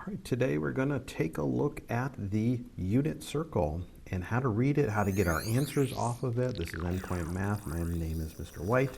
right, today we're going to take a look at the unit circle and how to read it, how to get our answers off of it. This is Endpoint Math. My name is Mr. White,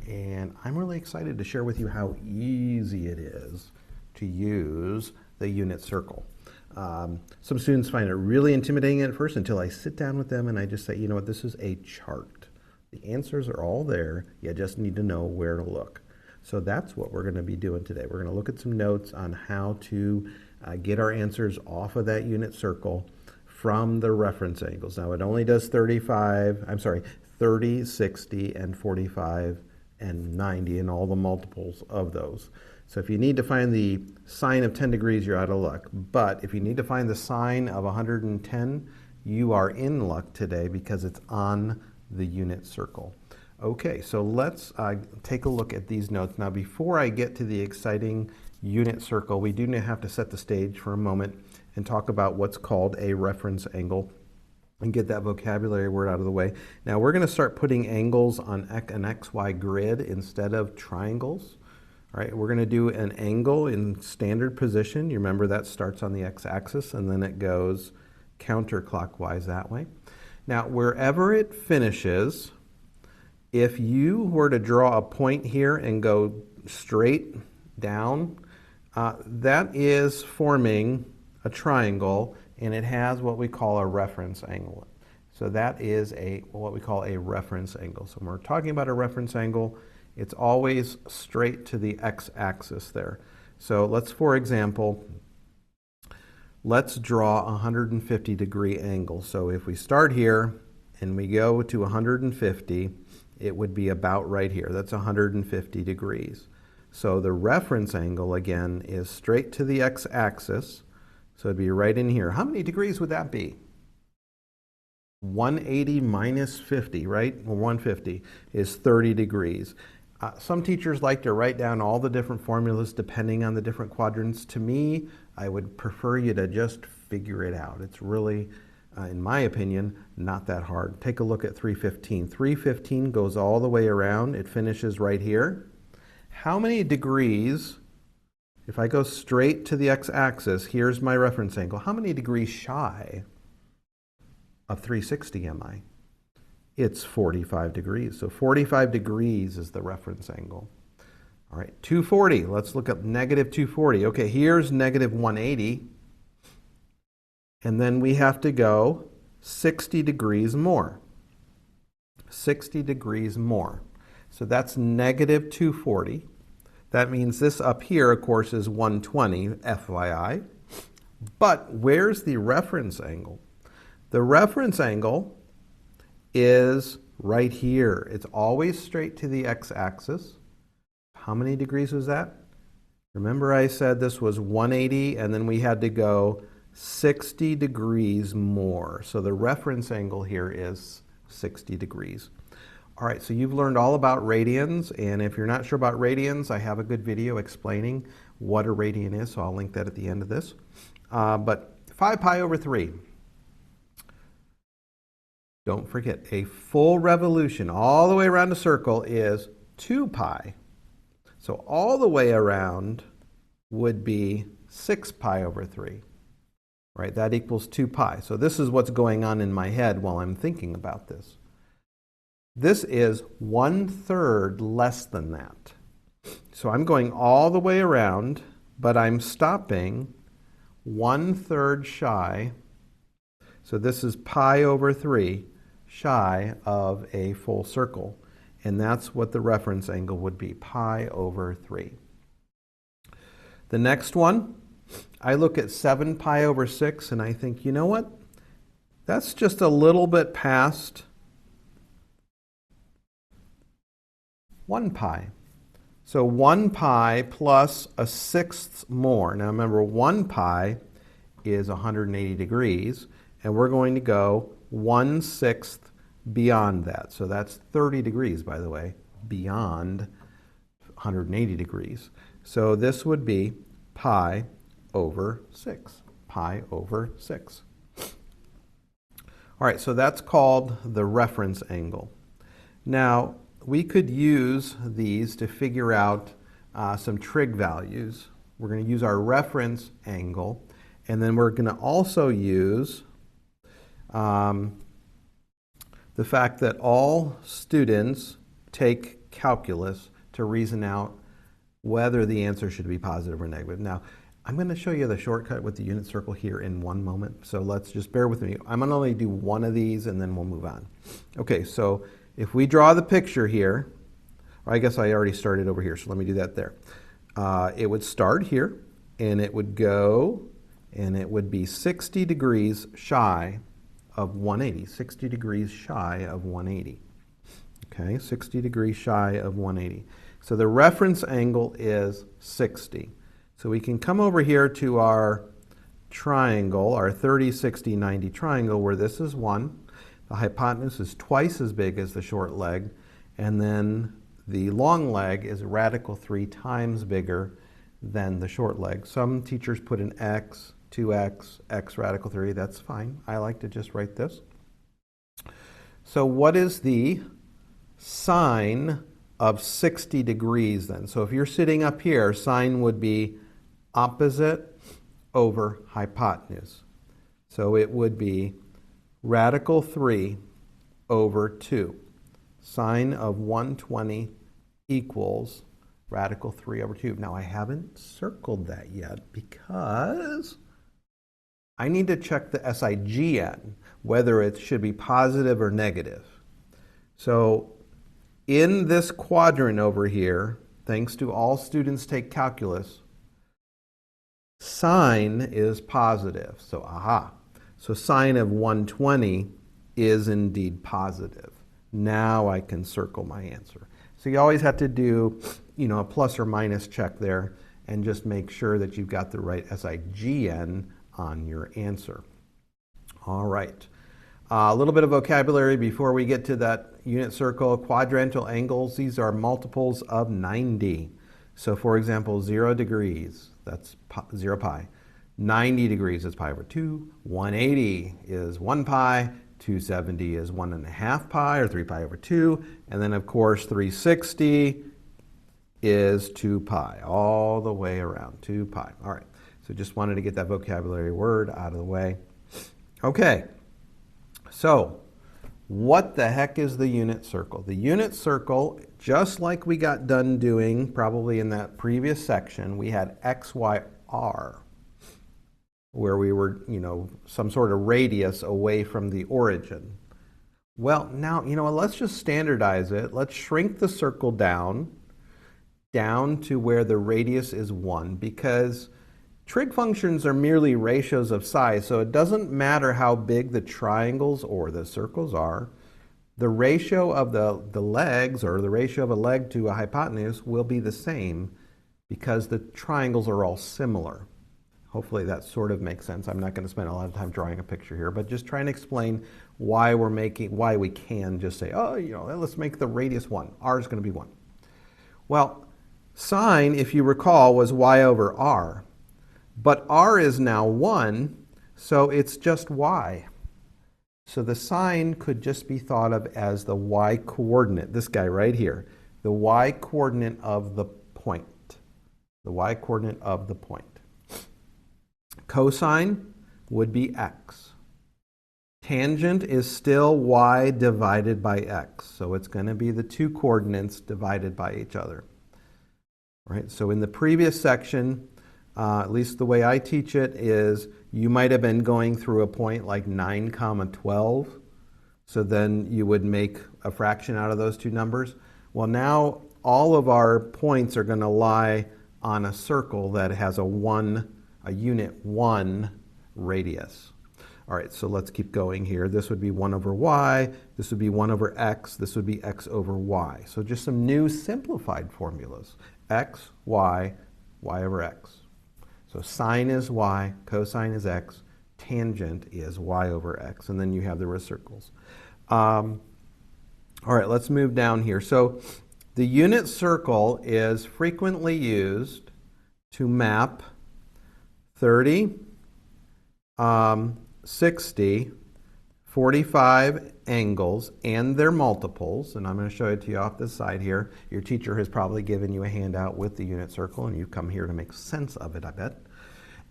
and I'm really excited to share with you how easy it is to use the unit circle. Some students find it really intimidating at first until I sit down with them and I just say, you know what, this is a chart. The answers are all there. You just need to know where to look. So that's what we're going to be doing today. We're going to look at some notes on how to get our answers off of that unit circle from the reference angles. Now it only does 30, 60, and 45, and 90, and all the multiples of those. So if you need to find the sine of 10 degrees, you're out of luck. But if you need to find the sine of 110, you are in luck today because it's on the unit circle. Okay, so let's take a look at these notes. Now before I get to the exciting unit circle, we do have to set the stage for a moment and talk about what's called a reference angle and get that vocabulary word out of the way. Now we're going to start putting angles on an XY grid instead of triangles. All right, we're going to do an angle in standard position. You remember that starts on the x-axis and then it goes counterclockwise that way. Now wherever it finishes, if you were to draw a point here and go straight down, that is forming a triangle, and it has what we call a reference angle. So that is what we call a reference angle. So when we're talking about a reference angle, it's always straight to the x-axis there. So let's, for example, let's draw a 150-degree angle. So if we start here and we go to 150, it would be about right here. That's 150 degrees. So the reference angle, again, is straight to the x-axis. So it'd be right in here. How many degrees would that be? 180 minus 50, right? Well, 150 is 30 degrees. Some teachers like to write down all the different formulas depending on the different quadrants. To me, I would prefer you to just figure it out. It's really, in my opinion, not that hard. Take a look at 315. 315 goes all the way around. It finishes right here. How many degrees, if I go straight to the x-axis, here's my reference angle, how many degrees shy of 360 am I? It's 45 degrees. So 45 degrees is the reference angle. All right, 240. Let's look up negative 240. Okay, here's negative 180. And then we have to go 60 degrees more. 60 degrees more. So that's negative 240. That means this up here, of course, is 120, FYI. But where's the reference angle? The reference angle is right here. It's always straight to the x-axis. How many degrees was that? Remember I said this was 180, and then we had to go 60 degrees more. So the reference angle here is 60 degrees. All right, so you've learned all about radians, and if you're not sure about radians, I have a good video explaining what a radian is, so I'll link that at the end of this. But 5 pi over 3. Don't forget, a full revolution all the way around a circle is 2 pi. So all the way around would be 6 pi over 3. Right, that equals 2 pi. So this is what's going on in my head while I'm thinking about this. This is 1/3 less than that. So I'm going all the way around, but I'm stopping 1/3 shy. So this is pi over 3 shy of a full circle. And that's what the reference angle would be, pi over 3. The next one, I look at 7 pi over 6 and I think, you know what? That's just a little bit past 1 pi. So 1 pi plus a 1/6 more. Now remember, 1 pi is 180 degrees, and we're going to go 1/6 beyond that. So that's 30 degrees, by the way, beyond 180 degrees. So this would be pi over 6. Pi over 6. All right, so that's called the reference angle. Now, we could use these to figure out some trig values. we're going to use our reference angle, and then we're going to also use the fact that all students take calculus to reason out whether the answer should be positive or negative. Now, I'm going to show you the shortcut with the unit circle here in one moment, so let's just bear with me. I'm going to only do one of these and then we'll move on. Okay, so if we draw the picture here, or I guess I already started over here, so let me do that there. It would start here, and it would go, and it would be 60 degrees shy of 180. 60 degrees shy of 180. Okay, 60 degrees shy of 180. So the reference angle is 60. So we can come over here to our triangle, our 30, 60, 90 triangle, where this is 1. The hypotenuse is twice as big as the short leg, and then the long leg is radical 3 times bigger than the short leg. Some teachers put an x, 2x, x radical 3. That's fine. I like to just write this. So what is the sine of 60 degrees then? So if you're sitting up here, sine would be opposite over hypotenuse. So it would be radical 3 over 2. Sine of 120 equals radical 3 over 2. Now I haven't circled that yet because I need to check the SIGN, whether it should be positive or negative. So in this quadrant over here, thanks to all students take calculus, sine is positive. So aha. So sine of 120 is indeed positive. Now I can circle my answer. So you always have to do, a plus or minus check there and just make sure that you've got the right SIGN on your answer. All right. A little bit of vocabulary before we get to that unit circle. Quadrantal angles, these are multiples of 90. So for example, 0 degrees, that's 0 pi. 90 degrees is pi over 2. 180 is 1 pi. 270 is 1.5 pi, or 3 pi over 2. And then, of course, 360 is 2 pi, all the way around, 2 pi. All right, so just wanted to get that vocabulary word out of the way. Okay, so what the heck is the unit circle? The unit circle, just like we got done doing probably in that previous section, we had x, y, r, where we were, some sort of radius away from the origin. Well, now, let's just standardize it. Let's shrink the circle down to where the radius is 1, because trig functions are merely ratios of size, so it doesn't matter how big the triangles or the circles are. The ratio of the legs, or the ratio of a leg to a hypotenuse, will be the same because the triangles are all similar. Hopefully that sort of makes sense. I'm not going to spend a lot of time drawing a picture here, but just trying to explain why we can just say, let's make the radius 1. R is going to be 1. Well, sine, if you recall, was y over r. But r is now 1, so it's just y. So the sine could just be thought of as the y coordinate, this guy right here, the y coordinate of the point. The y coordinate of the point. Cosine would be x. Tangent is still y divided by x, so it's going to be the two coordinates divided by each other. All right, so in the previous section, at least the way I teach it is you might have been going through a point like 9, 12, so then you would make a fraction out of those two numbers. Well, now all of our points are going to lie on a circle that has a unit 1 radius. All right, so let's keep going here. This would be 1 over y, this would be 1 over x, this would be x over y. So just some new simplified formulas. X, y, y over x. So sine is y, cosine is x, tangent is y over x, and then you have the reciprocals. All right, let's move down here. So the unit circle is frequently used to map 30, 60, 45 angles and their multiples, and I'm going to show it to you off this side here. Your teacher has probably given you a handout with the unit circle, and you've come here to make sense of it, I bet,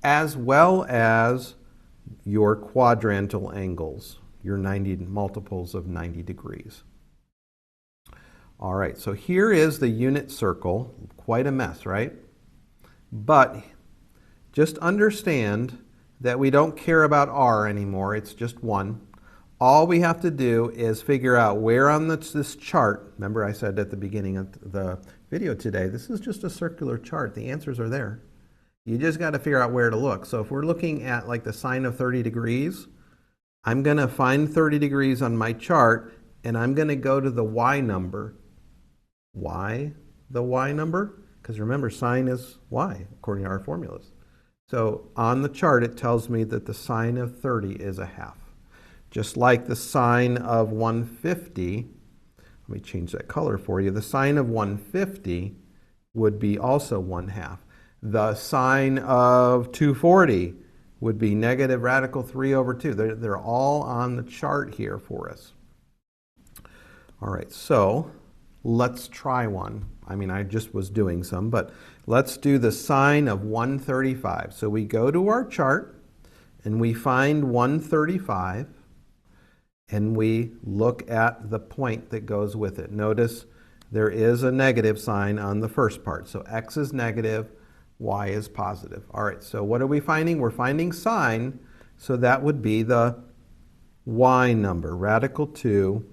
as well as your quadrantal angles, your 90 multiples of 90 degrees. All right, so here is the unit circle. Quite a mess, right? But just understand that we don't care about r anymore. It's just 1. All we have to do is figure out where on this chart, remember I said at the beginning of the video today, this is just a circular chart. The answers are there. You just got to figure out where to look. So if we're looking at like the sine of 30 degrees, I'm going to find 30 degrees on my chart, and I'm going to go to the y number. Why the y number? Because remember, sine is y, according to our formulas. So on the chart, it tells me that the sine of 30 is a half. Just like the sine of 150, let me change that color for you. The sine of 150 would be also 1/2. The sine of 240 would be negative radical 3 over 2. They're all on the chart here for us. All right, so let's try one. I mean, I just was doing some, but let's do the sine of 135. So we go to our chart, and we find 135, and we look at the point that goes with it. Notice there is a negative sign on the first part. So x is negative, y is positive. All right, so what are we finding? We're finding sine, so that would be the y number, radical 2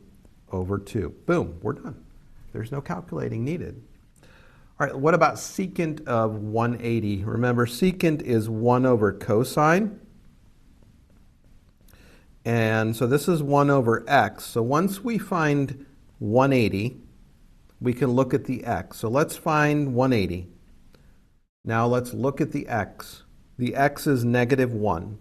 over 2. Boom, we're done. There's no calculating needed. All right, what about secant of 180? Remember, secant is 1 over cosine. And so this is 1 over x. So once we find 180, we can look at the x. So let's find 180. Now let's look at the x. The x is negative 1.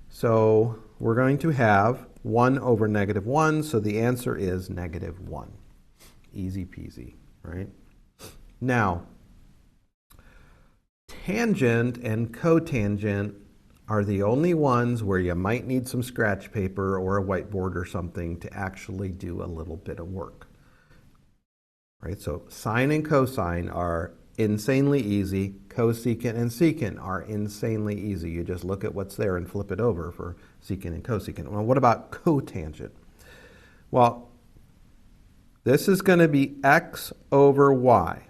So we're going to have 1 over negative 1, so the answer is negative 1. Easy peasy, right? Now, tangent and cotangent are the only ones where you might need some scratch paper or a whiteboard or something to actually do a little bit of work. Right? So sine and cosine are insanely easy. Cosecant and secant are insanely easy. You just look at what's there and flip it over for secant and cosecant. Well, what about cotangent? Well, this is going to be x over y,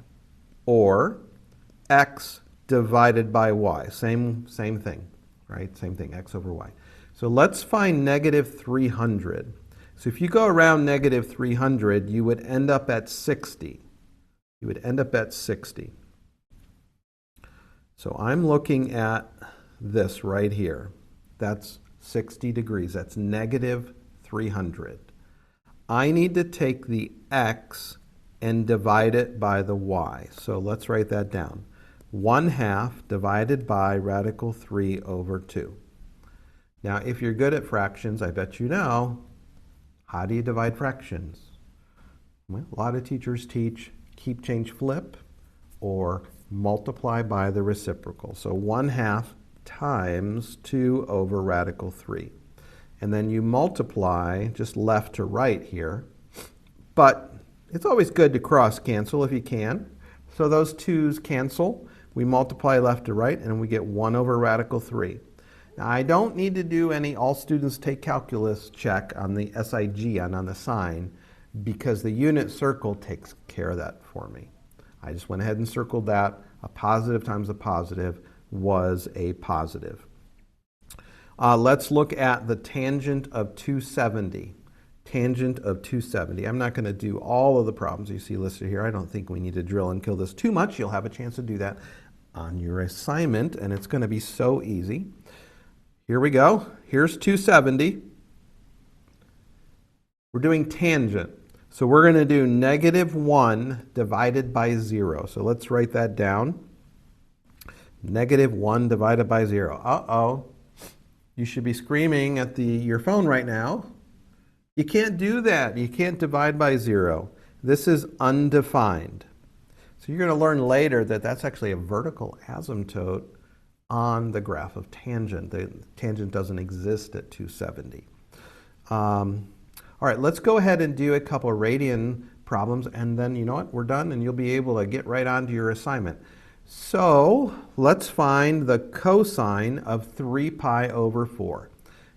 or x divided by y. Same thing, right? Same thing, x over y. So let's find negative 300. So if you go around negative 300, you would end up at 60. You would end up at 60. So I'm looking at this right here. That's 60 degrees. That's negative 300. I need to take the x and divide it by the y. So let's write that down. 1/2 divided by radical 3 over 2. Now, if you're good at fractions, I bet you know, how do you divide fractions? Well, a lot of teachers teach keep, change, flip, or multiply by the reciprocal. So 1/2 times 2 over radical 3. And then you multiply just left to right here. But it's always good to cross cancel if you can. So those 2's cancel. We multiply left to right, and we get 1 over radical 3. Now, I don't need to do any all students take calculus check on the SIG on the sign, because the unit circle takes care of that for me. I just went ahead and circled that. A positive times a positive was a positive. Let's look at the tangent of 270. Tangent of 270. I'm not going to do all of the problems you see listed here. I don't think we need to drill and kill this too much. You'll have a chance to do that on your assignment, and it's going to be so easy. Here we go. Here's 270. We're doing tangent. So we're going to do negative 1 divided by 0. So let's write that down. Negative 1 divided by 0. Uh-oh. You should be screaming at your phone right now. You can't do that. You can't divide by 0. This is undefined. So you're going to learn later that that's actually a vertical asymptote on the graph of tangent. The tangent doesn't exist at 270. All right, let's go ahead and do a couple of radian problems, and then you know what, we're done, and you'll be able to get right on to your assignment. So let's find the cosine of 3 pi over 4.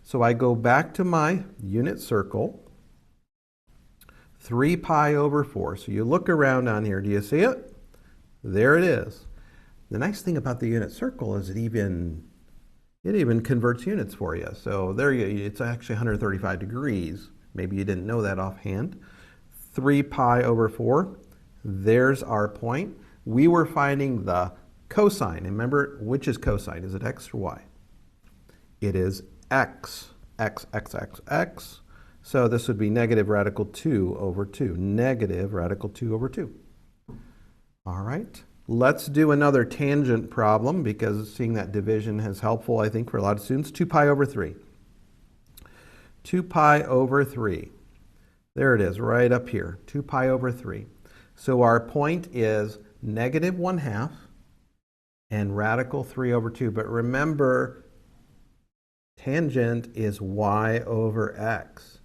So I go back to my unit circle, 3 pi over 4. So you look around on here, do you see it? There it is. The nice thing about the unit circle is it even converts units for you. So there it's actually 135 degrees. Maybe you didn't know that offhand. 3 pi over 4, there's our point. We were finding the cosine. Remember, which is cosine? Is it x or y? It is x. X, x, x, x. So this would be negative radical 2 over 2. Negative radical 2 over 2. All right. Let's do another tangent problem because seeing that division is helpful, I think, for a lot of students. 2 pi over 3. 2 pi over 3. There it is, right up here. 2 pi over 3. So our point is negative 1/2 and radical 3 over 2. But remember, tangent is y over x.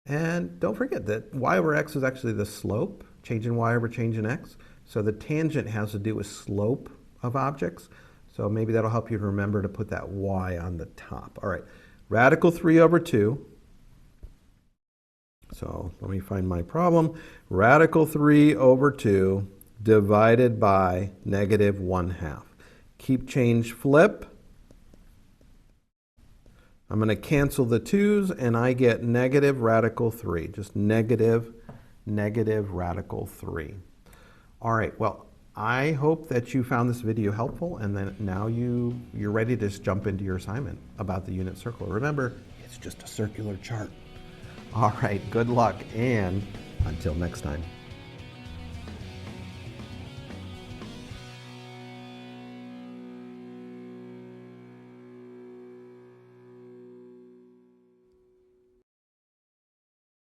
And don't forget that y over x is actually the slope, change in y over change in x. So the tangent has to do with slope of objects. So maybe that'll help you remember to put that y on the top. All right, radical 3 over 2. So let me find my problem. Radical 3 over 2 divided by negative 1/2. Keep change flip. I'm going to cancel the 2's and I get negative radical 3. Just negative radical 3. All right, well, I hope that you found this video helpful and then now you're ready to just jump into your assignment about the unit circle. Remember, it's just a circular chart. All right, good luck and until next time.